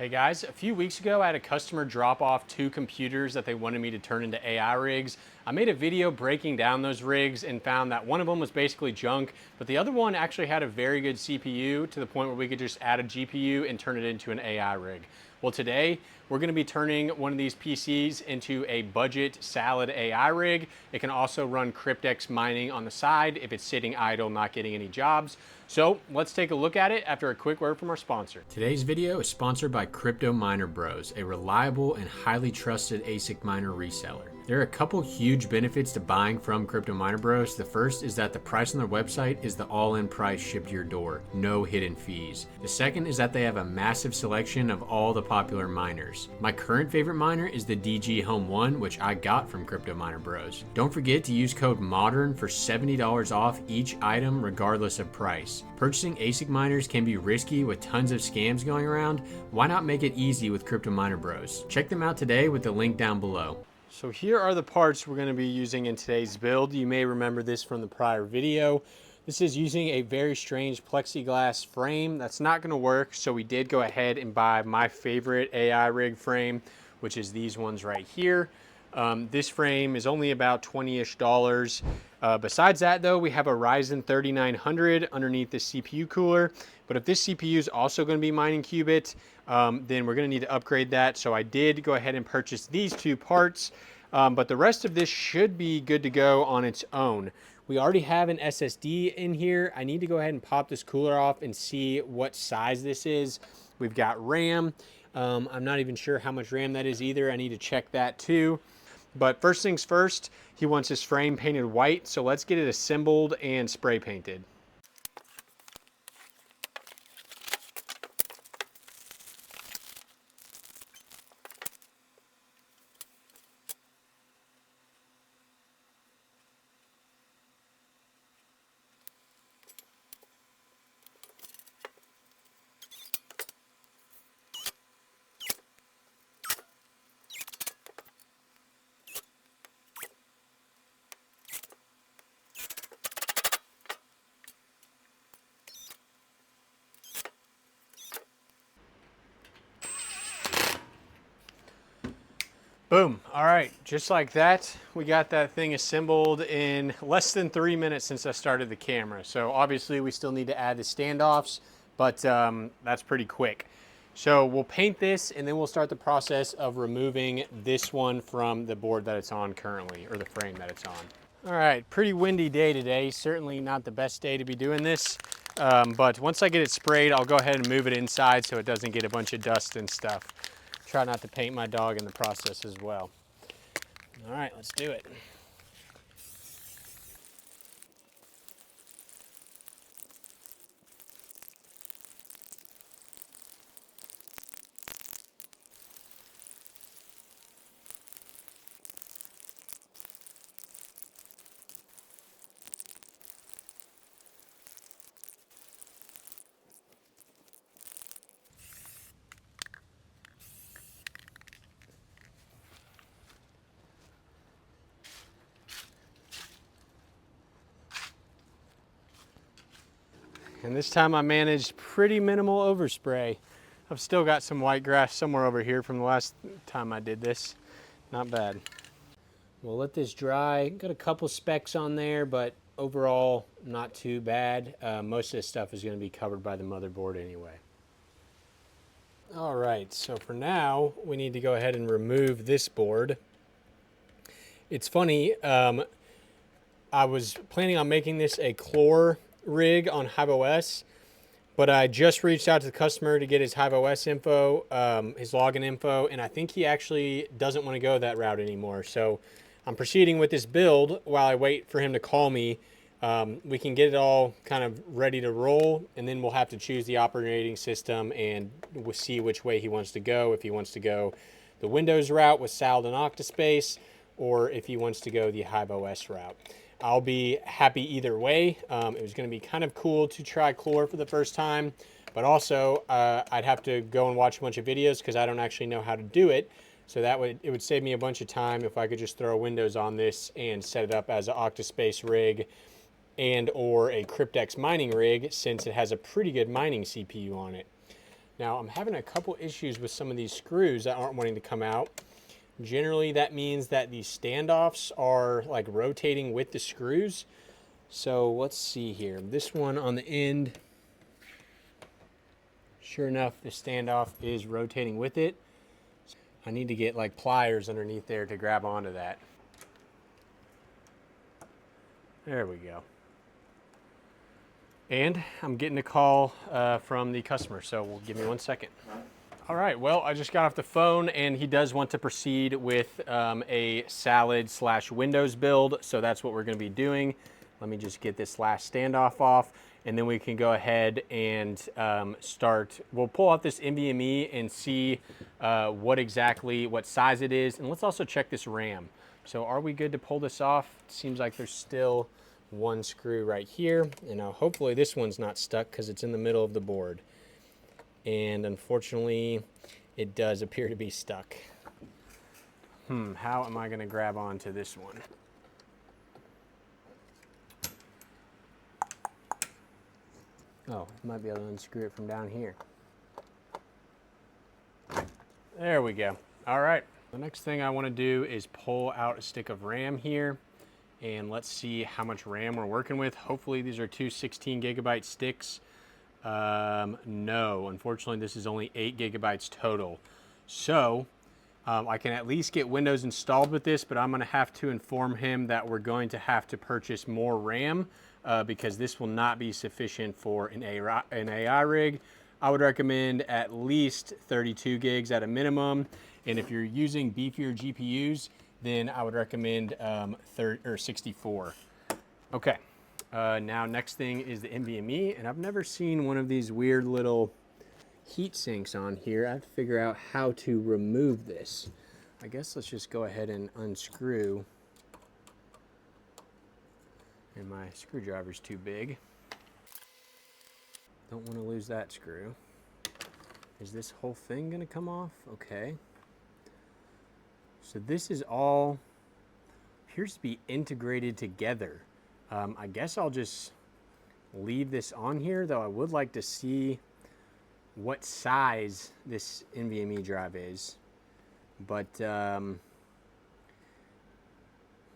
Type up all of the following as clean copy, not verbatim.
Hey guys, a few weeks ago I had a customer drop off 2 computers that they wanted me to turn into AI rigs. I made a video breaking down those rigs and found that one of them was basically junk, but the other one actually had a very good CPU to the point where we could just add a GPU and turn it into an AI rig. Well, today we're going to be turning one of these PCs into a budget salad AI rig. It can also run Cryptex mining on the side if it's sitting idle, not getting any jobs. So let's take a look at it after a quick word from our sponsor. Today's video is sponsored by Crypto Miner Bros, a reliable and highly trusted ASIC miner reseller. There are a couple huge benefits to buying from Crypto Miner Bros. The first is that the price on their website is the all-in price shipped to your door, no hidden fees. The second is that they have a massive selection of all the popular miners. My current favorite miner is the DG Home 1, which I got from Crypto Miner Bros. Don't forget to use code MODERN for $70 off each item regardless of price. Purchasing ASIC miners can be risky with tons of scams going around. Why not make it easy with Crypto Miner Bros? Check them out today with the link down below. So here are the parts we're going to be using in today's build. You may remember this from the prior video. This is using a very strange plexiglass frame. That's not going to work, so we did go ahead and buy my favorite AI rig frame, which is these ones right here. This frame is only about $20-ish. Besides that though, we have a Ryzen 3900 underneath the CPU cooler. But if this CPU is also going to be mining qubit, then we're going to need to upgrade that. So I did go ahead and purchase these two parts, but the rest of this should be good to go on its own. We already have an SSD in here. I need to go ahead and pop this cooler off and see what size this is. We've got RAM. I'm not even sure how much RAM that is either. I need to check that too. But first things first, he wants his frame painted white. So let's get it assembled and spray painted. Boom. All right, just like that, we got that thing assembled in less than 3 minutes since I started the camera. So obviously we still need to add the standoffs, but that's pretty quick. So we'll paint this and then we'll start the process of removing this one from the board that it's on currently, or the frame that it's on. All right, pretty windy day today. Certainly not the best day to be doing this, but once I get it sprayed, I'll go ahead and move it inside so it doesn't get a bunch of dust and stuff. Try not to paint my dog in the process as well. All right, let's do it. And this time I managed pretty minimal overspray. I've still got some white grass somewhere over here from the last time I did this. Not bad. We'll let this dry. Got a couple specks on there, but overall not too bad. Most of this stuff is going to be covered by the motherboard anyway. All right, so for now, we need to go ahead and remove this board. It's funny, I was planning on making this a Clore rig on HiveOS, but I just reached out to the customer to get his HiveOS info, his login info, and I think he actually doesn't want to go that route anymore. So I'm proceeding with this build while I wait for him to call me. We can get it all kind of ready to roll, and then we'll have to choose the operating system and we'll see which way he wants to go. If he wants to go the Windows route with Salad and Octaspace, or if he wants to go the HiveOS route. I'll be happy either way. It was going to be kind of cool to try Clore for the first time, but also I'd have to go and watch a bunch of videos because I don't actually know how to do it. So it would save me a bunch of time if I could just throw Windows on this and set it up as an Octaspace rig and or a Cryptex mining rig, since it has a pretty good mining CPU on it. Now I'm having a couple issues with some of these screws that aren't wanting to come out. Generally that means that these standoffs are like rotating with the screws. So let's see here. This one on the end, sure enough, the standoff is rotating with it. I need to get like pliers underneath there to grab onto that. There we go. And I'm getting a call from the customer, so we'll give me 1 second. All right, well, I just got off the phone and he does want to proceed with a salad/Windows build, so that's what we're gonna be doing. Let me just get this last standoff off, and then we can go ahead and start. We'll pull out this NVMe and see what size it is, and let's also check this RAM. So are we good to pull this off? It seems like there's still one screw right here, and now hopefully this one's not stuck because it's in the middle of the board. And unfortunately, it does appear to be stuck. How am I gonna grab onto this one? Oh, might be able to unscrew it from down here. There we go. All right, the next thing I wanna do is pull out a stick of RAM here, and let's see how much RAM we're working with. Hopefully these are two 16 gigabyte sticks. No, unfortunately this is only 8 gigabytes total. So I can at least get Windows installed with this, but I'm gonna have to inform him that we're going to have to purchase more RAM because this will not be sufficient for an AI rig. I would recommend at least 32 gigs at a minimum. And if you're using beefier GPUs, then I would recommend 64. Okay. Now next thing is the NVMe, and I've never seen one of these weird little heat sinks on here. I have to figure out how to remove this. I guess let's just go ahead and unscrew. And my screwdriver's too big. Don't want to lose that screw. Is this whole thing gonna come off? Okay. So this is all, appears to be integrated together. I guess I'll just leave this on here, though I would like to see what size this NVMe drive is, but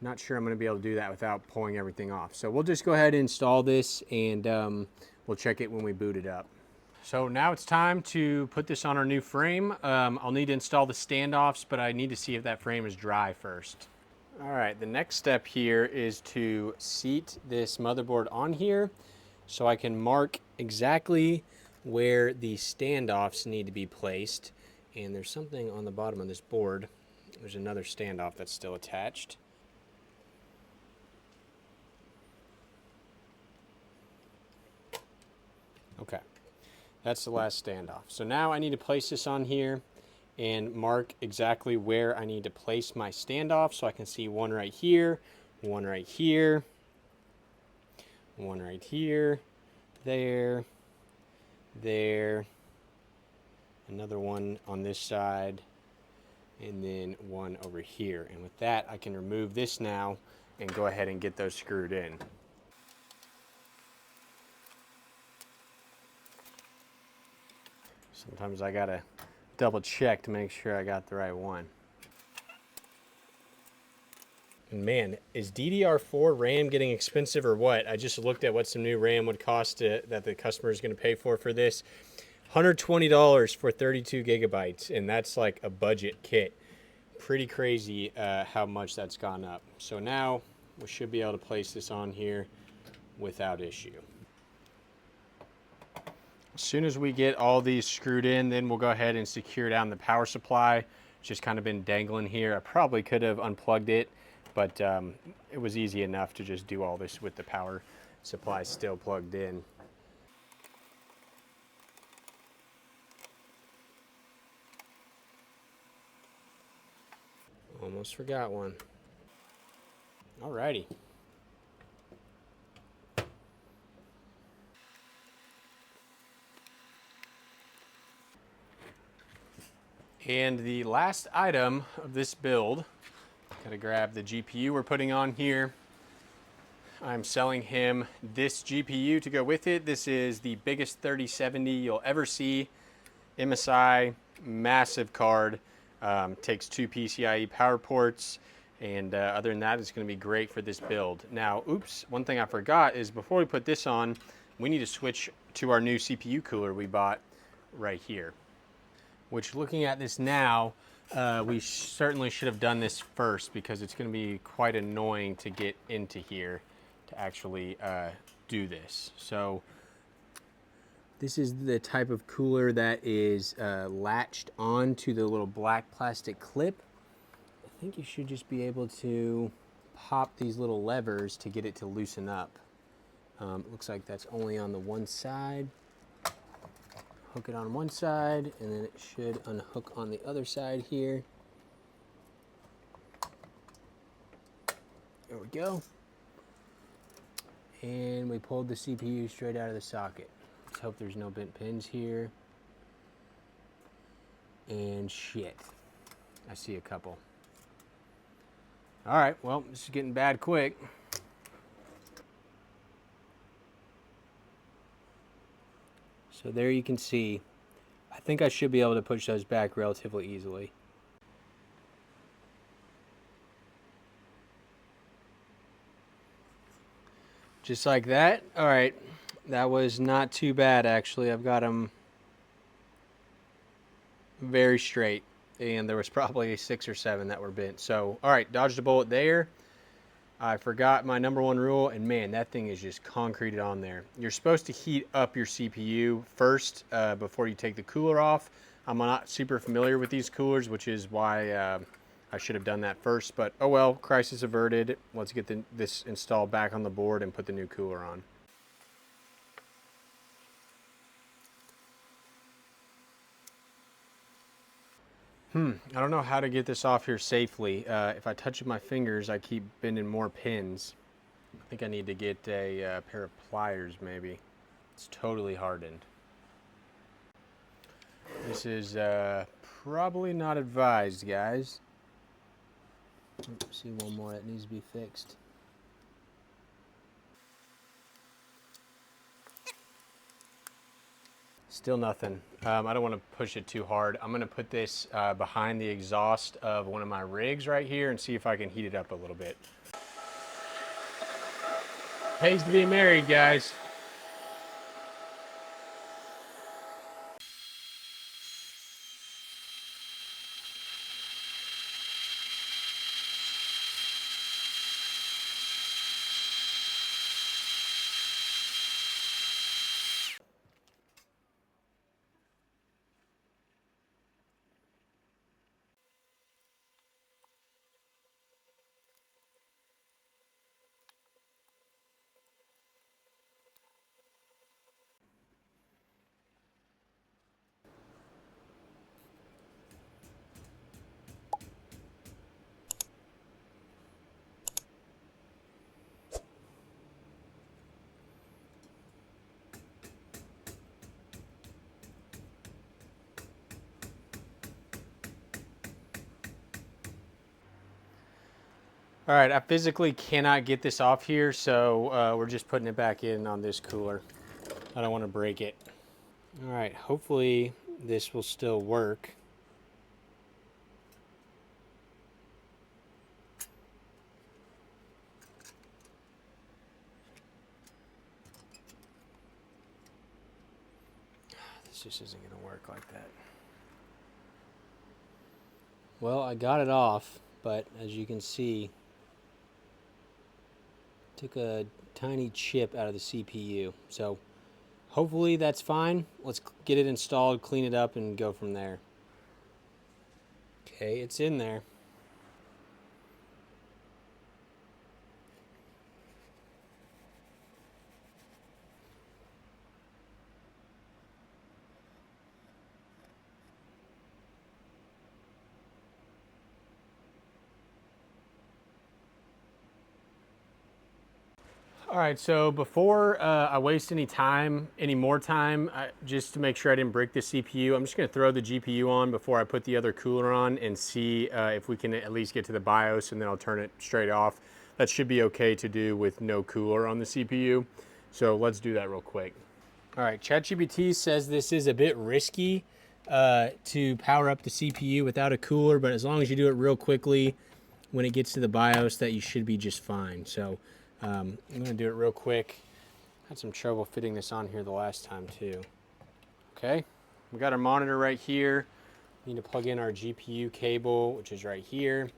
not sure I'm going to be able to do that without pulling everything off. So we'll just go ahead and install this, and we'll check it when we boot it up. So now it's time to put this on our new frame. I'll need to install the standoffs, but I need to see if that frame is dry first. All right, the next step here is to seat this motherboard on here so I can mark exactly where the standoffs need to be placed. And there's something on the bottom of this board. There's another standoff that's still attached. Okay, that's the last standoff. So now I need to place this on here and mark exactly where I need to place my standoff, so I can see one right here, one right here, one right here, there, another one on this side, and then one over here. And with that, I can remove this now and go ahead and get those screwed in. Sometimes I gotta double check to make sure I got the right one. And man, is DDR4 RAM getting expensive or what? I just looked at what some new RAM would cost that the customer is going to pay for this. $120 for 32 gigabytes, and that's like a budget kit. Pretty crazy how much that's gone up. So now we should be able to place this on here without issue. As soon as we get all these screwed in, then we'll go ahead and secure down the power supply. It's just kind of been dangling here. I probably could have unplugged it, but it was easy enough to just do all this with the power supply still plugged in. Almost forgot one. Alrighty. And the last item of this build, gotta grab the GPU we're putting on here. I'm selling him this GPU to go with it. This is the biggest 3070 you'll ever see. MSI, massive card, takes 2 PCIe power ports, and other than that, it's going to be great for this build. Now, oops, one thing I forgot is before we put this on, we need to switch to our new CPU cooler we bought right here. Which, looking at this now, we certainly should have done this first because it's going to be quite annoying to get into here to actually do this. So this is the type of cooler that is latched onto the little black plastic clip. I think you should just be able to pop these little levers to get it to loosen up. Looks like that's only on the one side. Hook it on one side, and then it should unhook on the other side here. There we go. And we pulled the CPU straight out of the socket. Let's hope there's no bent pins here. And shit, I see a couple. All right, well, this is getting bad quick. So there you can see, I think I should be able to push those back relatively easily. Just like that. All right, that was not too bad actually. I've got them very straight, and there was probably 6 or 7 that were bent. So, all right, dodged a bullet there. I forgot my #1 rule, and man, that thing is just concreted on there. You're supposed to heat up your CPU first before you take the cooler off. I'm not super familiar with these coolers, which is why I should have done that first, but oh well, crisis averted. Let's get this installed back on the board and put the new cooler on. I don't know how to get this off here safely. If I touch my fingers, I keep bending more pins. I think I need to get a pair of pliers maybe. It's totally hardened. This is probably not advised, guys. Oops, see one more that needs to be fixed. Still nothing. I don't want to push it too hard. I'm going to put this behind the exhaust of one of my rigs right here and see if I can heat it up a little bit. Pays to be married, guys. All right, I physically cannot get this off here, so we're just putting it back in on this cooler. I don't want to break it. All right, hopefully this will still work. This just isn't going to work like that. Well, I got it off, but as you can see, took a tiny chip out of the CPU. So hopefully that's fine. Let's get it installed, clean it up, and go from there. Okay, it's in there. All right, so before I waste any more time, just to make sure I didn't break the CPU, I'm just gonna throw the GPU on before I put the other cooler on and see if we can at least get to the BIOS, and then I'll turn it straight off. That should be okay to do with no cooler on the CPU. So let's do that real quick. All right, ChatGPT says this is a bit risky. to power up the CPU without a cooler, but as long as you do it real quickly when it gets to the BIOS, that you should be just fine. So I'm gonna do it real quick. Had some trouble fitting this on here the last time too. Okay, we got our monitor right here. We need to plug in our GPU cable, which is right here. And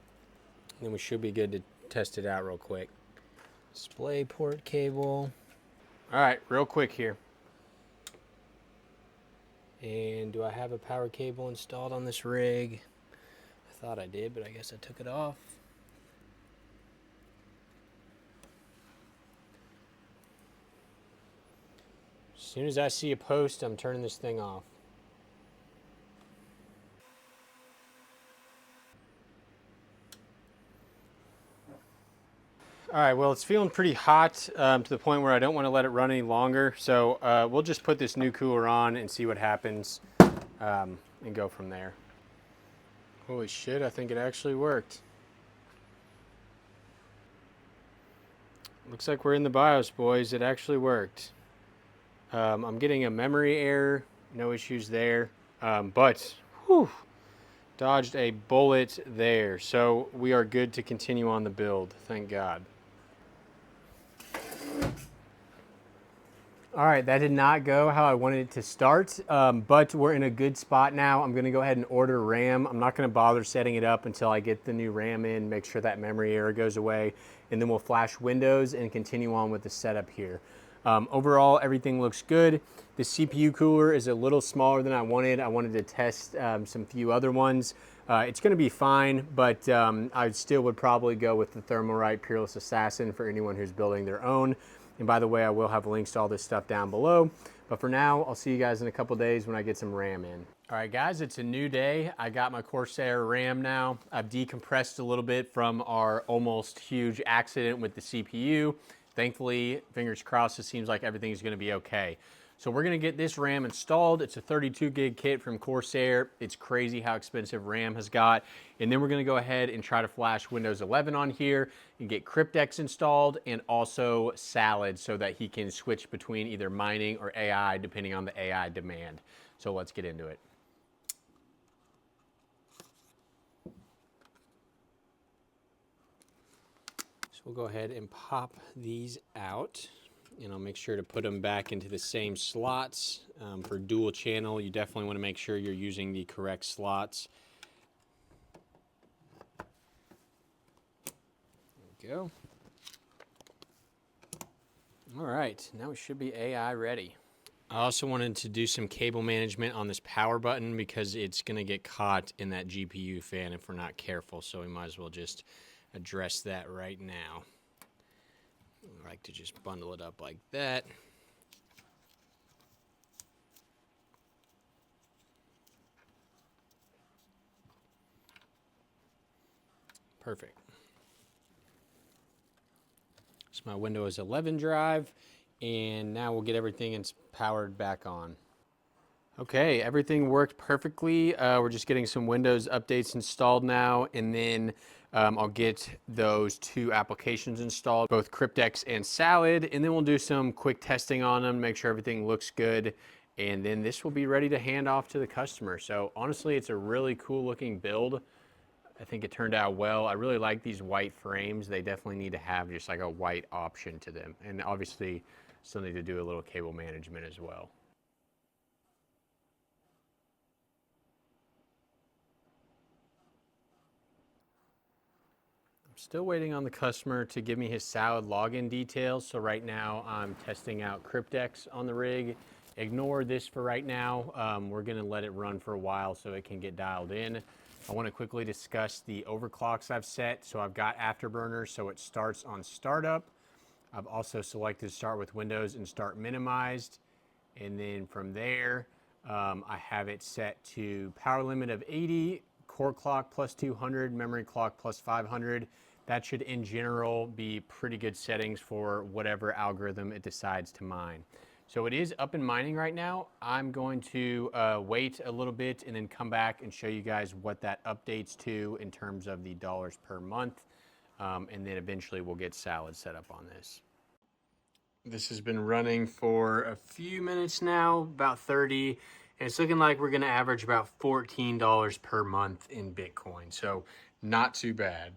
then we should be good to test it out real quick. Display port cable. All right, real quick here. And do I have a power cable installed on this rig? I thought I did, but I guess I took it off. As soon as I see a post, I'm turning this thing off. All right, well, it's feeling pretty hot to the point where I don't want to let it run any longer. So we'll just put this new cooler on and see what happens and go from there. Holy shit, I think it actually worked. Looks like we're in the BIOS, boys. It actually worked. I'm getting a memory error, no issues there, but whew, dodged a bullet there. So we are good to continue on the build, thank God. All right, that did not go how I wanted it to start, but we're in a good spot now. I'm gonna go ahead and order RAM. I'm not gonna bother setting it up until I get the new RAM in, make sure that memory error goes away, and then we'll flash Windows and continue on with the setup here. Overall, everything looks good. The CPU cooler is a little smaller than I wanted. I wanted to test some few other ones. It's gonna be fine, but I still would probably go with the Thermalright Peerless Assassin for anyone who's building their own. And by the way, I will have links to all this stuff down below. But for now, I'll see you guys in a couple days when I get some RAM in. All right, guys, it's a new day. I got my Corsair RAM now. I've decompressed a little bit from our almost huge accident with the CPU. Thankfully, fingers crossed, it seems like everything's gonna be okay. So we're gonna get this RAM installed. It's a 32 gig kit from Corsair. It's crazy how expensive RAM has got. And then we're gonna go ahead and try to flash Windows 11 on here and get Cryptex installed and also Salad so that he can switch between either mining or AI depending on the AI demand. So let's get into it. So we'll go ahead and pop these out. And I'll make sure to put them back into the same slots. For dual channel, you definitely want to make sure you're using the correct slots. There we go. All right, now we should be AI ready. I also wanted to do some cable management on this power button because it's going to get caught in that GPU fan if we're not careful, so we might as well just address that right now. I like to just bundle it up like that. Perfect. It's my Windows 11 drive, and now we'll get everything powered back on. Okay, everything worked perfectly. We're just getting some Windows updates installed now, and then I'll get those two applications installed, both Cryptex and Salad, and then we'll do some quick testing on them, make sure everything looks good, and then this will be ready to hand off to the customer. So honestly, it's a really cool looking build. I think it turned out well. I really like these white frames. They definitely need to have just like a white option to them, and obviously something to do a little cable management as well. Still waiting on the customer to give me his Salad login details. So right now I'm testing out Cryptex on the rig. Ignore this for right now. We're gonna let it run for a while so it can get dialed in. I wanna quickly discuss the overclocks I've set. So I've got Afterburner so it starts on startup. I've also selected start with Windows and start minimized. And then from there, I have it set to power limit of 80, core clock plus 200, memory clock plus 500. That should, in general, be pretty good settings for whatever algorithm it decides to mine. So it is up and mining right now. I'm going to wait a little bit and then come back and show you guys what that updates to in terms of the dollars per month. And then eventually we'll get Salad set up on this. This has been running for a few minutes now, about 30. And it's looking like we're gonna average about $14 per month in Bitcoin. So not too bad.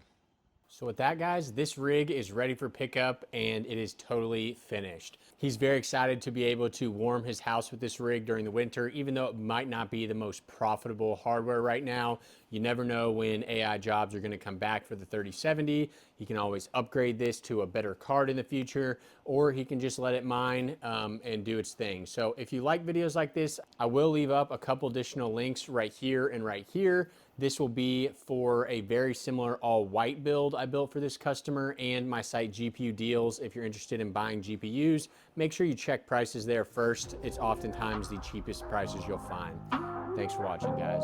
So with that, guys, this rig is ready for pickup and it is totally finished. He's very excited to be able to warm his house with this rig during the winter, even though it might not be the most profitable hardware right now. You never know when AI jobs are gonna come back for the 3070. He can always upgrade this to a better card in the future, or he can just let it mine and do its thing. So if you like videos like this, I will leave up a couple additional links right here and right here. This will be for a very similar all white build I built for this customer and my site GPU Deals. If you're interested in buying GPUs, make sure you check prices there first. It's oftentimes the cheapest prices you'll find. Thanks for watching, guys.